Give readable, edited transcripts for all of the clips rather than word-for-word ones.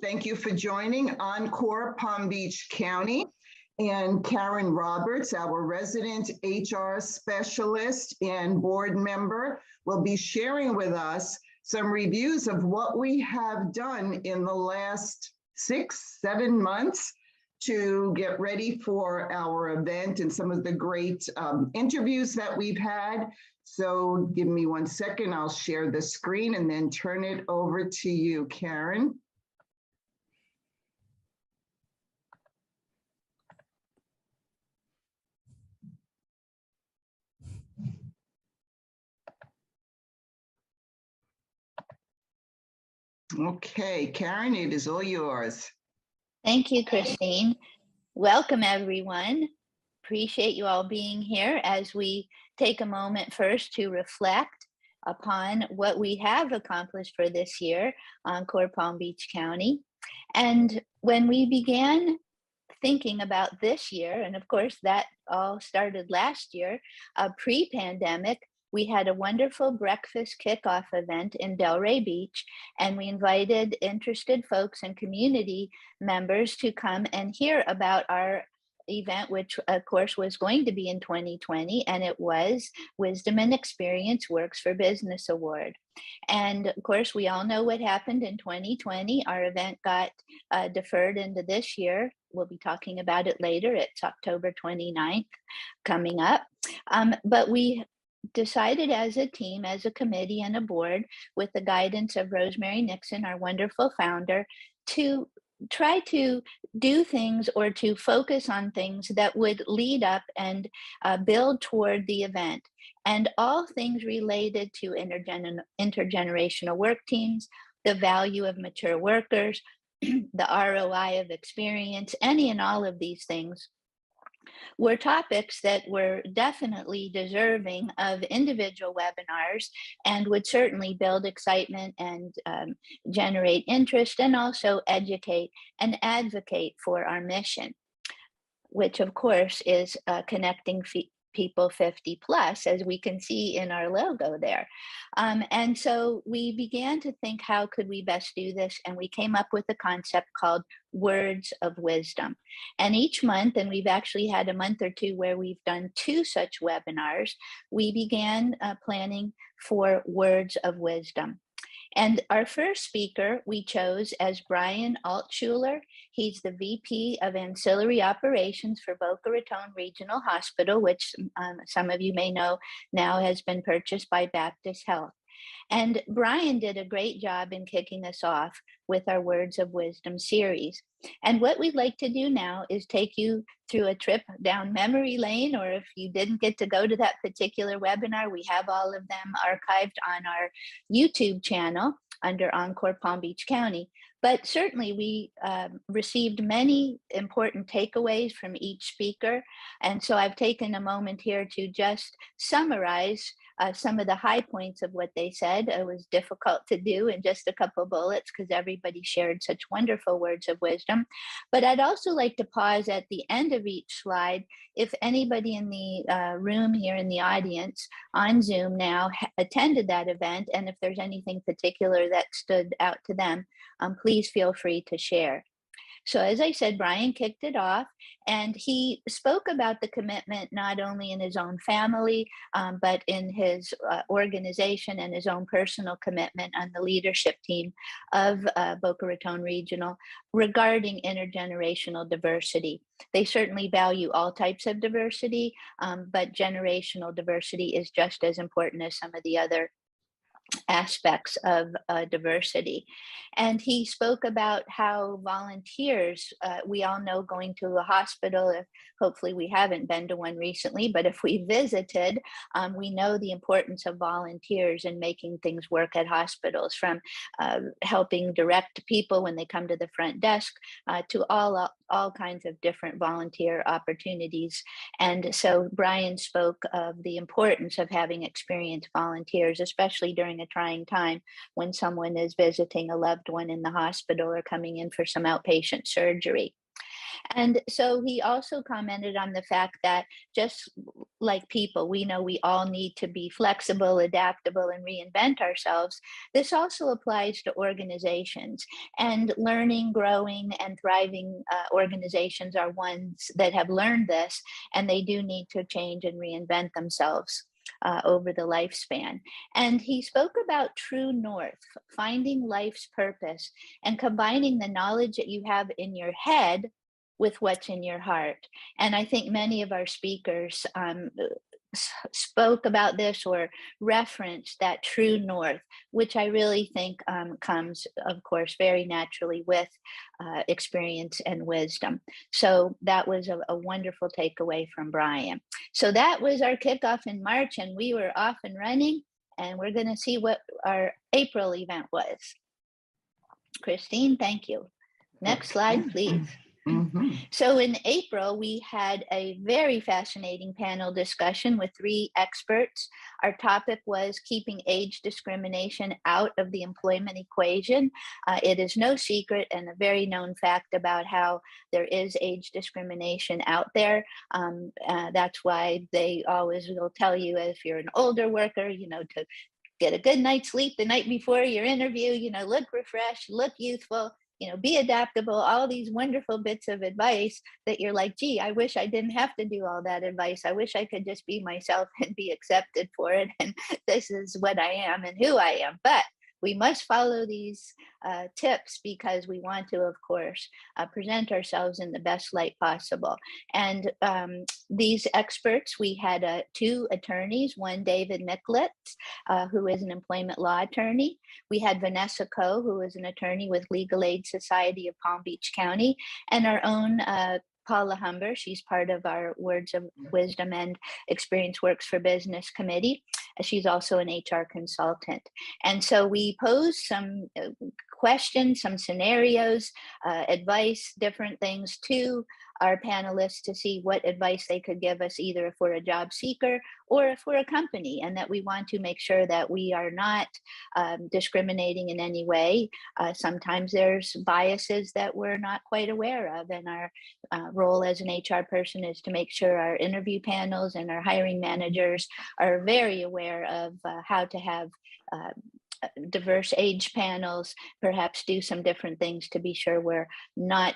Thank you for joining Encore Palm Beach County. And Karen Roberts, our resident HR specialist and board member, will be sharing with us some reviews of what we have done in the last 6-7 months to get ready for our event and some of the great interviews that we've had. So give me 1 second, I'll share the screen and then turn it over to you, Karen. Okay, Karen, it is all yours. Thank you, Christine. Welcome, everyone. Appreciate you all being here as we take a moment first to reflect upon what we have accomplished for this year on Encore Palm Beach County. And when we began thinking about this year, and of course that all started last year, pre-pandemic, we had a wonderful breakfast kickoff event in Delray Beach, and we invited interested folks and community members to come and hear about our event, which of course was going to be in 2020, and it was Wisdom and Experience Works for Business Award. And of course, we all know what happened in 2020. Our event got deferred into this year. We'll be talking about it later. It's October 29th coming up. But we decided as a team, as a committee and a board, with the guidance of Rosemary Nixon, our wonderful founder, to try to do things or to focus on things that would lead up and build toward the event. And all things related to intergenerational work teams, the value of mature workers, the ROI of experience, any and all of these things were topics that were definitely deserving of individual webinars and would certainly build excitement and generate interest and also educate and advocate for our mission, which of course is connecting people 50 plus, as we can see in our logo there. And so we began to think, how could we best do this? And we came up with a concept called Words of Wisdom. And each month, and we've actually had a month or two where we've done 2 such webinars, we began planning for Words of Wisdom. And our first speaker we chose as Brian Altschuler. He's the VP of Ancillary Operations for Boca Raton Regional Hospital, which some of you may know now has been purchased by Baptist Health. And Brian did a great job in kicking us off with our Words of Wisdom series. And what we'd like to do now is take you through a trip down memory lane, or if you didn't get to go to that particular webinar, we have all of them archived on our YouTube channel under Encore Palm Beach County. But certainly we received many important takeaways from each speaker. And so I've taken a moment here to just summarize some of the high points of what they said. It was difficult to do in just a couple bullets because everybody shared such wonderful words of wisdom. But I'd also like to pause at the end of each slide. If anybody in the room here in the audience on Zoom now attended that event, and if there's anything particular that stood out to them, please feel free to share. So as I said, Brian kicked it off, and he spoke about the commitment not only in his own family, but in his organization and his own personal commitment on the leadership team of Boca Raton Regional regarding intergenerational diversity. They certainly value all types of diversity, but generational diversity is just as important as some of the other aspects of diversity. And he spoke about how volunteers, we all know going to a hospital, hopefully we haven't been to one recently, but if we visited, we know the importance of volunteers in making things work at hospitals, from helping direct people when they come to the front desk to all kinds of different volunteer opportunities. And so Brian spoke of the importance of having experienced volunteers, especially during a trying time when someone is visiting a loved one in the hospital or coming in for some outpatient surgery. And so he also commented on the fact that just like people, we know we all need to be flexible, adaptable, and reinvent ourselves. This also applies to organizations, and learning, growing, and thriving organizations are ones that have learned this, and they do need to change and reinvent themselves over the lifespan. And he spoke about true north, finding life's purpose, and combining the knowledge that you have in your head with what's in your heart. And I think many of our speakers spoke about this or referenced that true north, which I really think comes, of course, very naturally with experience and wisdom. So that was a wonderful takeaway from Brian. So that was our kickoff in March, and we were off and running, and we're going to see what our April event was. Christine, thank you. Next slide, please. So in April, we had a very fascinating panel discussion with 3 experts. Our topic was keeping age discrimination out of the employment equation. It is no secret and a very known fact about how there is age discrimination out there. That's why they always will tell you, if you're an older worker, to get a good night's sleep the night before your interview, look refreshed, look youthful, be adaptable, all these wonderful bits of advice that you're like, gee, I wish I didn't have to do all that advice. I wish I could just be myself and be accepted for it. And this is what I am and who I am. But we must follow these tips because we want to, of course, present ourselves in the best light possible. And these experts, we had 2 attorneys, one David Micklitz, who is an employment law attorney. We had Vanessa Coe, who is an attorney with Legal Aid Society of Palm Beach County, and our own Paula Humber. She's part of our Words of Wisdom and Experience Works for Business Committee. She's also an HR consultant. And so we posed some questions, some scenarios, advice, different things to our panelists to see what advice they could give us, either if we're a job seeker or if we're a company, and that we want to make sure that we are not discriminating in any way. Sometimes there's biases that we're not quite aware of, and our role as an HR person is to make sure our interview panels and our hiring managers are very aware of how to have diverse age panels, perhaps do some different things to be sure we're not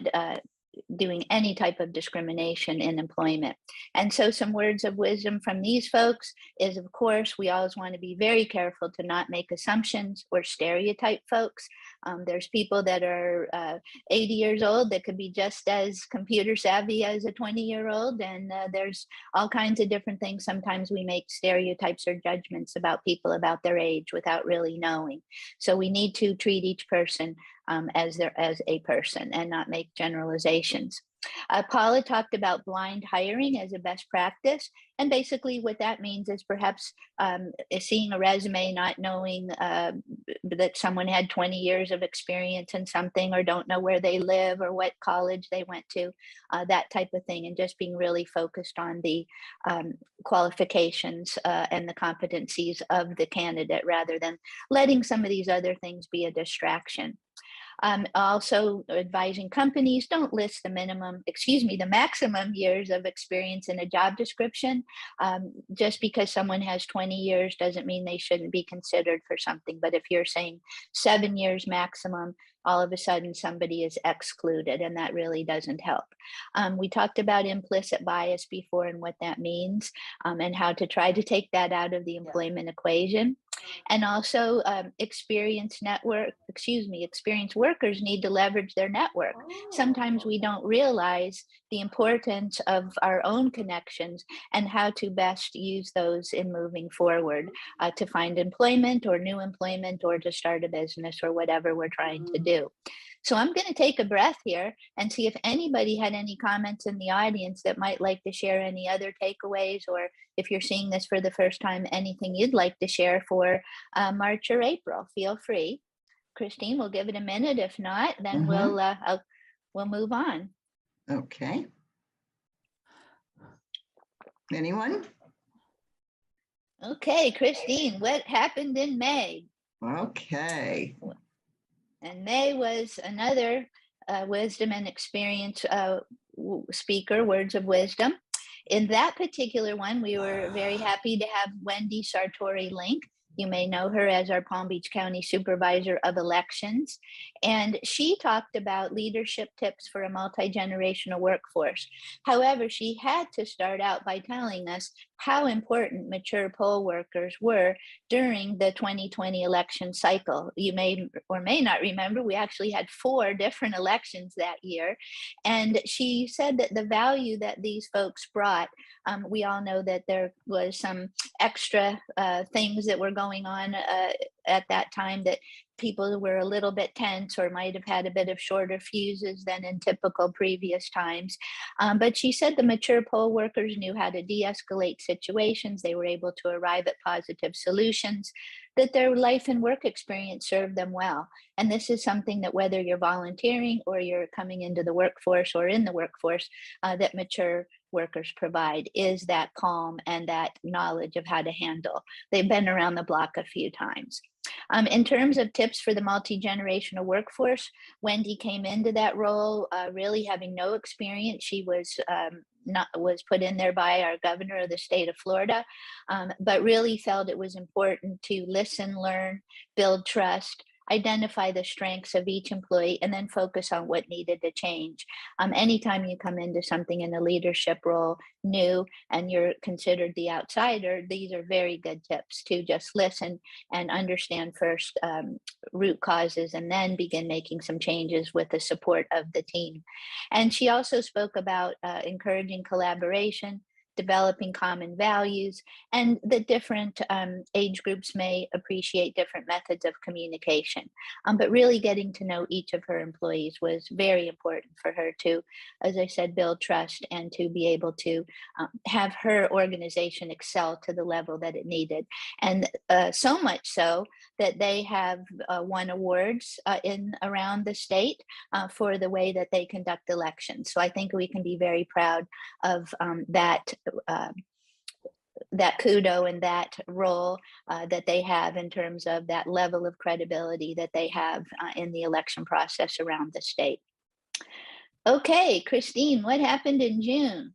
doing any type of discrimination in employment. And so some words of wisdom from these folks is, of course, we always want to be very careful to not make assumptions or stereotype folks. There's people that are 80 years old that could be just as computer savvy as a 20-year-old. And there's all kinds of different things. Sometimes we make stereotypes or judgments about people about their age without really knowing. So we need to treat each person as a person and not make generalizations. Paula talked about blind hiring as a best practice. And basically what that means is perhaps seeing a resume, not knowing that someone had 20 years of experience in something, or don't know where they live or what college they went to, that type of thing, and just being really focused on the qualifications and the competencies of the candidate rather than letting some of these other things be a distraction. Also advising companies, don't list the maximum years of experience in a job description. Just because someone has 20 years doesn't mean they shouldn't be considered for something. But if you're saying 7 years maximum, all of a sudden somebody is excluded, and that really doesn't help. We talked about implicit bias before and what that means, and how to try to take that out of the employment equation. And also experienced workers need to leverage their network. Sometimes we don't realize the importance of our own connections and how to best use those in moving forward to find employment or new employment or to start a business or whatever we're trying to do. So I'm going to take a breath here and see if anybody had any comments in the audience that might like to share any other takeaways, or if you're seeing this for the first time, anything you'd like to share for March or April. Feel free. Christine, we'll give it a minute. If not, then we'll move on. Okay. Anyone? Okay, Christine, what happened in May? Okay. And May was another wisdom and experience speaker, words of wisdom. In that particular one, we were very happy to have Wendy Sartori-Link. You may know her as our Palm Beach County Supervisor of Elections. And she talked about leadership tips for a multi-generational workforce. However, she had to start out by telling us how important mature poll workers were during the 2020 election cycle. You may or may not remember, we actually had 4 different elections that year. And she said that the value that these folks brought, we all know that there was some extra things that were going on at that time that people were a little bit tense or might have had a bit of shorter fuses than in typical previous times. But she said the mature poll workers knew how to de-escalate situations. They were able to arrive at positive solutions, that their life and work experience served them well. And this is something that whether you're volunteering or you're coming into the workforce or in the workforce, that mature workers provide, is that calm and that knowledge of how to handle. They've been around the block a few times. In terms of tips for the multi-generational workforce, Wendy came into that role really having no experience. She was put in there by our governor of the state of Florida, but really felt it was important to listen, learn, build trust, identify the strengths of each employee, and then focus on what needed to change. Anytime you come into something in a leadership role new and you're considered the outsider, these are very good tips to just listen and understand first root causes and then begin making some changes with the support of the team. And she also spoke about encouraging collaboration, developing common values, and that different age groups may appreciate different methods of communication. But really getting to know each of her employees was very important for her to, as I said, build trust and to be able to have her organization excel to the level that it needed. And so much so that they have won awards in around the state for the way that they conduct elections. So I think we can be very proud of that kudo and that role that they have in terms of that level of credibility that they have in the election process around the state. Okay, Christine, what happened in June?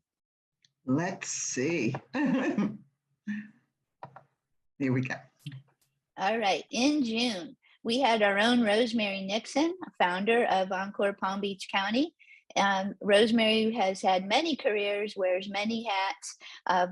Let's see. Here we go. All right, in June, we had our own Rosemary Nixon, founder of Encore Palm Beach County. Rosemary has had many careers, wears many hats,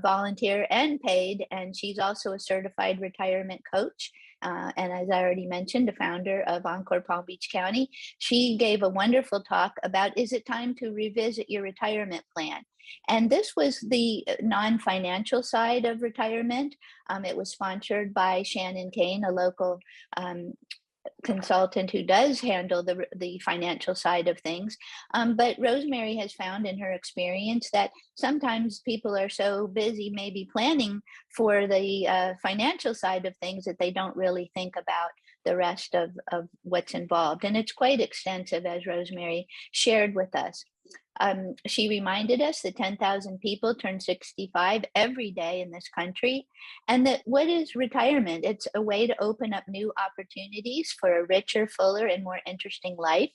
volunteer and paid, and she's also a certified retirement coach. And as I already mentioned, the founder of Encore Palm Beach County. She gave a wonderful talk about, is it time to revisit your retirement plan? And this was the non-financial side of retirement. It was sponsored by Shannon Kane, a local consultant who does handle the financial side of things. But Rosemary has found in her experience that sometimes people are so busy maybe planning for the financial side of things that they don't really think about the rest of what's involved. And it's quite extensive, as Rosemary shared with us. She reminded us that 10,000 people turn 65 every day in this country, and that what is retirement? It's a way to open up new opportunities for a richer, fuller, and more interesting life.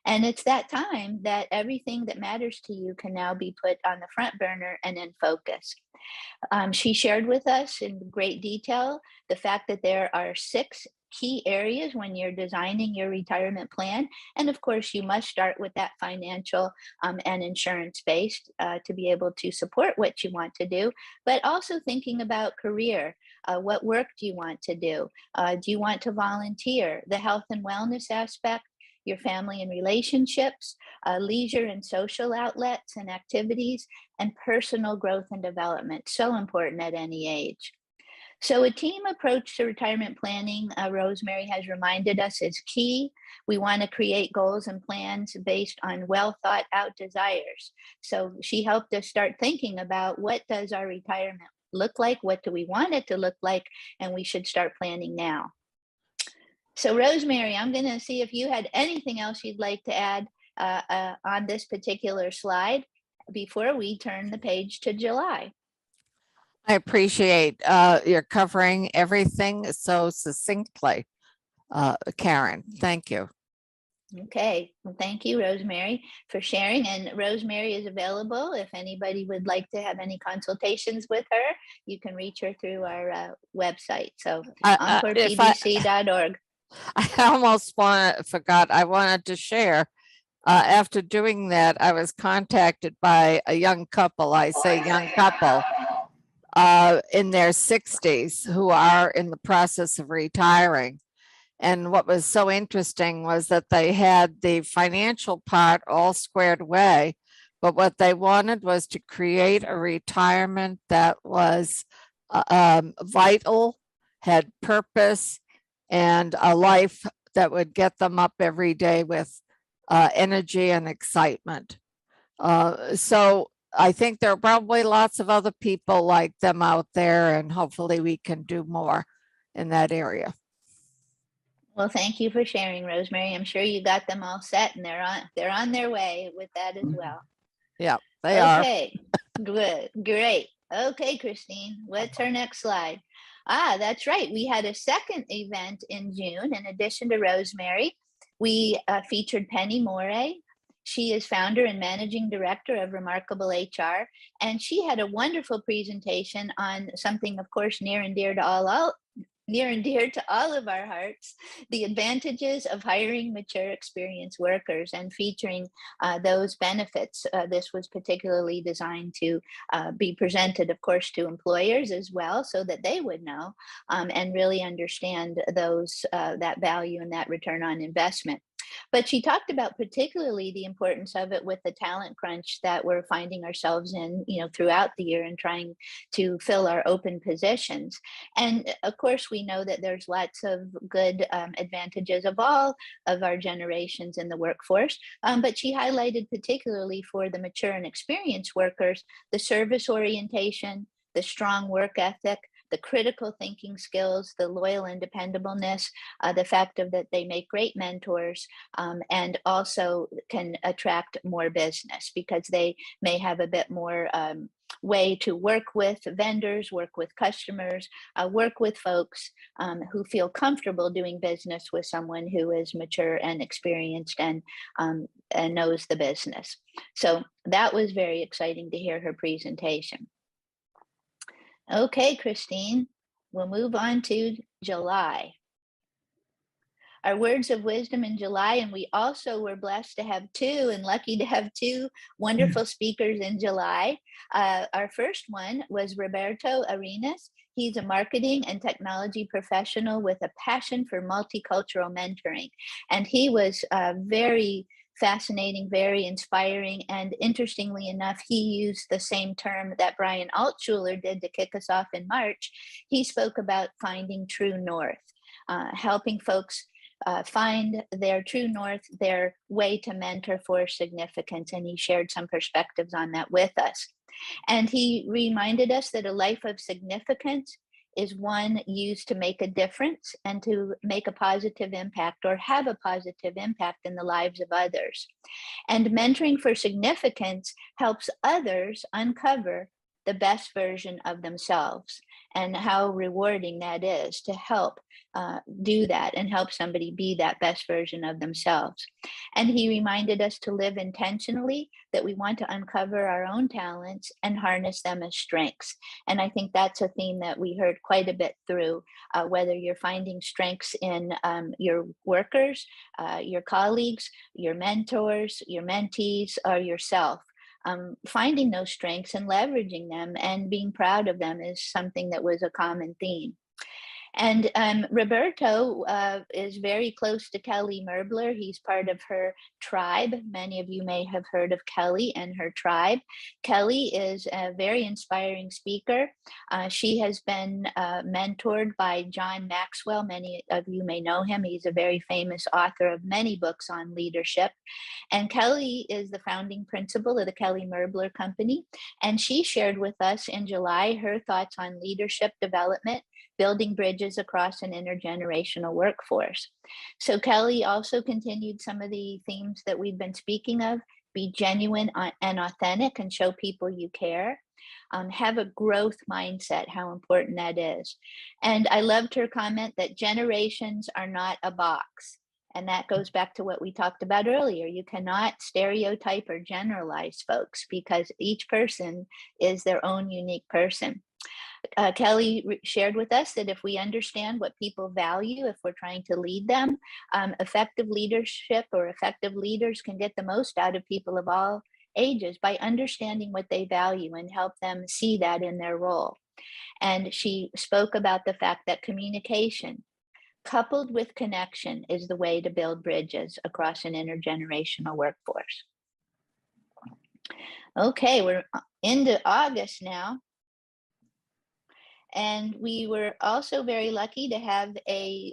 And it's that time that everything that matters to you can now be put on the front burner and in focus. She shared with us in great detail the fact that there are 6 key areas when you're designing your retirement plan. And of course, you must start with that financial and insurance based to be able to support what you want to do, but also thinking about career. What work do you want to do? Do you want to volunteer? The health and wellness aspect, your family and relationships, leisure and social outlets and activities, and personal growth and development. So important at any age. So a team approach to retirement planning, Rosemary has reminded us, is key. We want to create goals and plans based on well thought out desires. So she helped us start thinking about, what does our retirement look like? What do we want it to look like? And we should start planning now. So Rosemary, I'm going to see if you had anything else you'd like to add on this particular slide before we turn the page to July. I appreciate you're covering everything so succinctly, Karen. Thank you. Okay, well, thank you, Rosemary, for sharing. And Rosemary is available if anybody would like to have any consultations with her. You can reach her through our website. So If I, EncorePBC.org. I almost forgot, I wanted to share. After doing that, I was contacted by a young couple, I say young couple, in their 60s who are in the process of retiring. And what was so interesting was that they had the financial part all squared away, but what they wanted was to create a retirement that was vital, had purpose, and a life that would get them up every day with energy and excitement. So I think there are probably lots of other people like them out there, and hopefully we can do more in that area. Well, thank you for sharing, Rosemary. I'm sure you got them all set, and they're on their way with that as well. Yeah, they are. Okay, good, great. Okay, Christine, what's our next slide? That's right. We had a second event in June. In addition to Rosemary, we featured Penny Morey. She is founder and managing director of Remarkable HR, and she had a wonderful presentation on something, of course, near and dear to all of our hearts, the advantages of hiring mature, experienced workers and featuring those benefits. This was particularly designed to be presented, of course, to employers as well, so that they would know and really understand that value and that return on investment. But she talked about particularly the importance of it with the talent crunch that we're finding ourselves in, throughout the year and trying to fill our open positions. And of course, we know that there's lots of good advantages of all of our generations in the workforce. But she highlighted particularly for the mature and experienced workers, the service orientation, the strong work ethic, the critical thinking skills, the loyal and dependableness, the fact of that they make great mentors, and also can attract more business because they may have a bit more way to work with vendors, work with customers, work with folks who feel comfortable doing business with someone who is mature and experienced and knows the business. So that was very exciting to hear her presentation. Okay, Christine, we'll move on to July. Our words of wisdom in July, and we also were blessed to have two and lucky to have two wonderful speakers in July. Our first one was Roberto Arenas. He's a marketing and technology professional with a passion for multicultural mentoring. And he was very fascinating, very inspiring. And interestingly enough, he used the same term that Brian Altshuler did to kick us off in March. He spoke about finding true north, helping folks find their true north, their way to mentor for significance. And he shared some perspectives on that with us. And he reminded us that a life of significance is one used to make a difference and to make a positive impact or have a positive impact in the lives of others. And mentoring for significance helps others uncover the best version of themselves, and how rewarding that is to help do that and help somebody be that best version of themselves. And he reminded us to live intentionally, that we want to uncover our own talents and harness them as strengths. And I think that's a theme that we heard quite a bit through, whether you're finding strengths in your workers, your colleagues, your mentors, your mentees, or yourself. Finding those strengths and leveraging them and being proud of them is something that was a common theme. And Roberto is very close to Kelly Merbler. He's part of her tribe. Many of you may have heard of Kelly and her tribe. Kelly is a very inspiring speaker. She has been mentored by John Maxwell. Many of you may know him. He's a very famous author of many books on leadership. And Kelly is the founding principal of the Kelly Merbler Company. And she shared with us in July her thoughts on leadership development, building bridges across an intergenerational workforce. So Kelly also continued some of the themes that we've been speaking of: be genuine and authentic and show people you care. Have a growth mindset, how important that is. And I loved her comment that generations are not a box. And that goes back to what we talked about earlier. You cannot stereotype or generalize folks because each person is their own unique person. Kelly shared with us that if we understand what people value, if we're trying to lead them, effective leadership or effective leaders can get the most out of people of all ages by understanding what they value and help them see that in their role. And she spoke about the fact that communication coupled with connection is the way to build bridges across an intergenerational workforce. Okay, we're into August now. And we were also very lucky to have a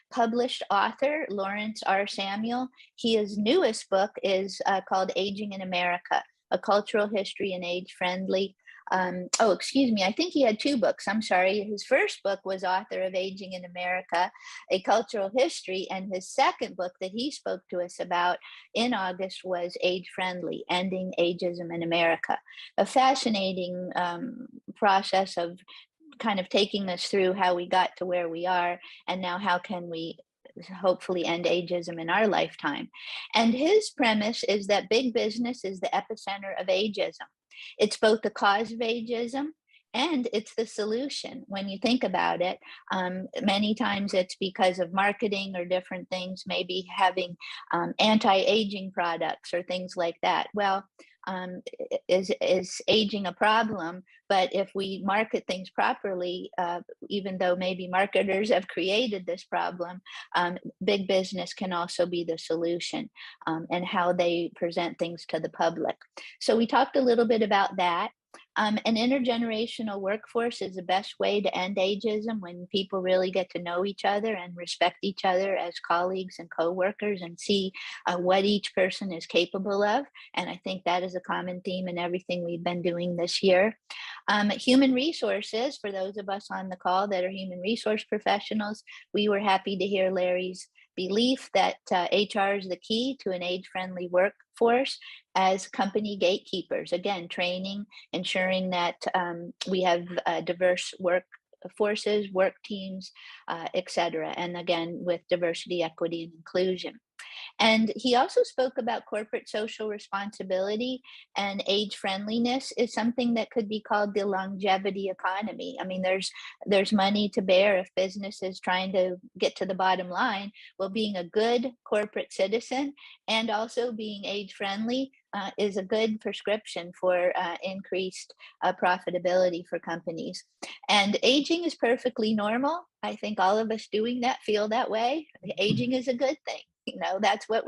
published author, Lawrence R. Samuel. His newest book is called Aging in America, A Cultural History and Age-Friendly. I think he had two books. I'm sorry. His first book was Author of Aging in America, A Cultural History. And his second book that he spoke to us about in August was Age-Friendly, Ending Ageism in America. A fascinating process of kind of taking us through how we got to where we are and now how can we hopefully end ageism in our lifetime. And his premise is that big business is the epicenter of ageism. It's both the cause of ageism and it's the solution. When you think about it, many times it's because of marketing or different things, maybe having anti-aging products or things like that. Well, is aging a problem? But if we market things properly, even though maybe marketers have created this problem, big business can also be the solution and how they present things to the public. So we talked a little bit about that. An intergenerational workforce is the best way to end ageism when people really get to know each other and respect each other as colleagues and co-workers and see what each person is capable of. And I think that is a common theme in everything we've been doing this year. Human resources, for those of us on the call that are human resource professionals, we were happy to hear Larry's belief that HR is the key to an age-friendly workforce as company gatekeepers. Again, training, ensuring that we have diverse workforces, work teams, et cetera. And again, with diversity, equity, and inclusion. And he also spoke about corporate social responsibility, and age friendliness is something that could be called the longevity economy. I mean, there's money to bear if business is trying to get to the bottom line. Well, being a good corporate citizen and also being age friendly is a good prescription for increased profitability for companies. And aging is perfectly normal. I think all of us doing that feel that way. Aging is a good thing. You know, that's what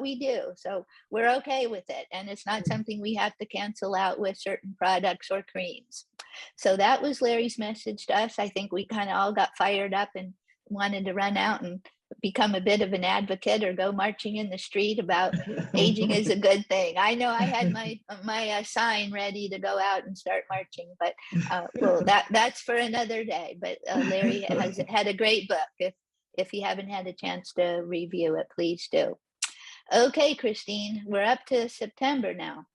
we do. So we're okay with it. And it's not something we have to cancel out with certain products or creams. So that was Larry's message to us. I think we kind of all got fired up and wanted to run out and become a bit of an advocate or go marching in the street about aging is a good thing. I know I had my sign ready to go out and start marching, but well, that's for another day. But Larry has had a great book. If you haven't had a chance to review it, please do. Okay, Christine, we're up to September now.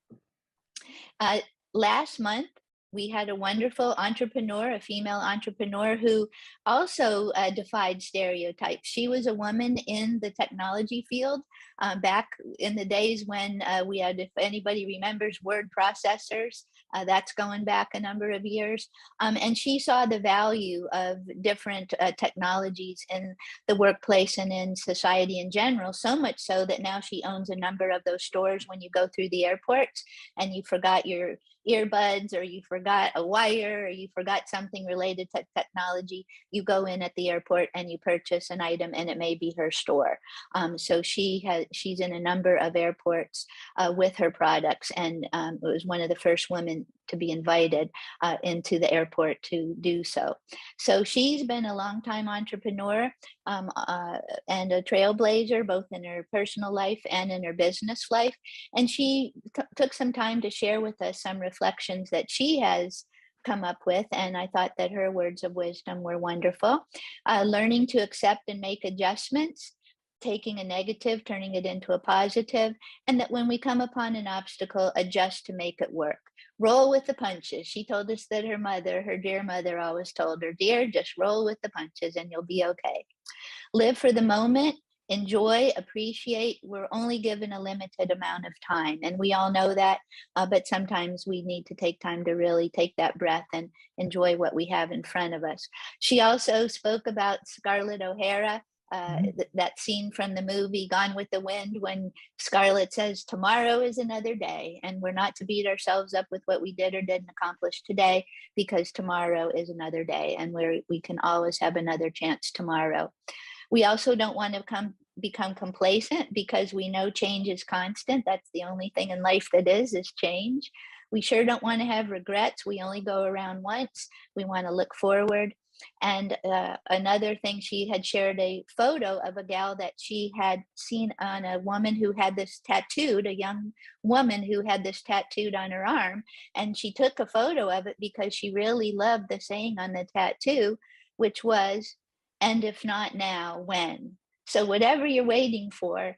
Last month, we had a wonderful entrepreneur, a female entrepreneur who also defied stereotypes. She was a woman in the technology field back in the days when we had, if anybody remembers, word processors. That's going back a number of years. And she saw the value of different technologies in the workplace and in society in general, so much so that now she owns a number of those stores when you go through the airports and you forgot your earbuds or you forgot a wire or you forgot something related to technology, you go in at the airport and you purchase an item and it may be her store. So she's in a number of airports with her products, and it was one of the first women to be invited into the airport to do so. So she's been a longtime entrepreneur and a trailblazer, both in her personal life and in her business life. And she took some time to share with us some reflections that she has come up with. And I thought that her words of wisdom were wonderful. Learning to accept and make adjustments, taking a negative, turning it into a positive, and that when we come upon an obstacle, adjust to make it work. Roll with the punches. She told us that her mother, her dear mother, always told her, dear, just roll with the punches and you'll be okay. Live for the moment, enjoy, appreciate. We're only given a limited amount of time, and we all know that, but sometimes we need to take time to really take that breath and enjoy what we have in front of us. She also spoke about Scarlett O'Hara, that scene from the movie Gone with the Wind, when Scarlett says, tomorrow is another day, and we're not to beat ourselves up with what we did or didn't accomplish today, because tomorrow is another day, and we can always have another chance tomorrow. We also don't want to become complacent, because we know change is constant. That's the only thing in life that is change. We sure don't want to have regrets. We only go around once. We want to look forward. And another thing, she had shared a photo of a gal that she had seen on a woman who had this tattooed, a young woman who had this tattooed on her arm. And she took a photo of it because she really loved the saying on the tattoo, which was, and if not now, when? So whatever you're waiting for,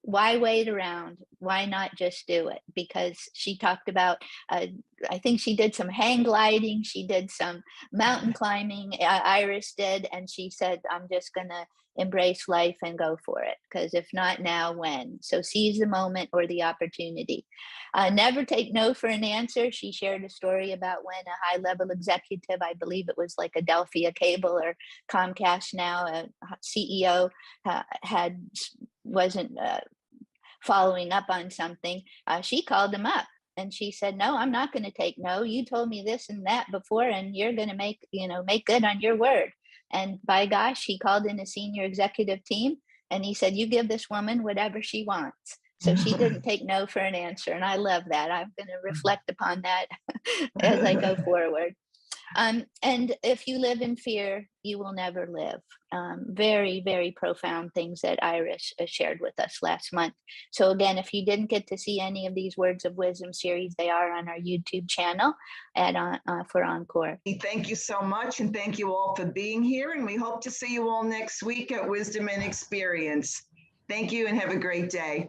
why wait around? Why not just do it? Because she talked about, I think she did some hang gliding, she did some mountain climbing, Iris did, and she said, I'm just going to embrace life and go for it, because if not now, when? So seize the moment or the opportunity. Never take no for an answer. She shared a story about when a high-level executive, I believe it was like Adelphia Cable or Comcast now, a CEO, wasn't following up on something. She called him up and she said, no, I'm not going to take no. You told me this and that before, and you're going to make good on your word. And by gosh, he called in a senior executive team and he said, you give this woman whatever she wants. So she didn't take no for an answer. And I love that. I'm going to reflect upon that as I go forward. And if you live in fear, you will never live. Very, very profound things that Iris shared with us last month. So again, if you didn't get to see any of these Words of Wisdom series, they are on our YouTube channel for Encore. Thank you so much. And thank you all for being here. And we hope to see you all next week at Wisdom and Experience. Thank you and have a great day.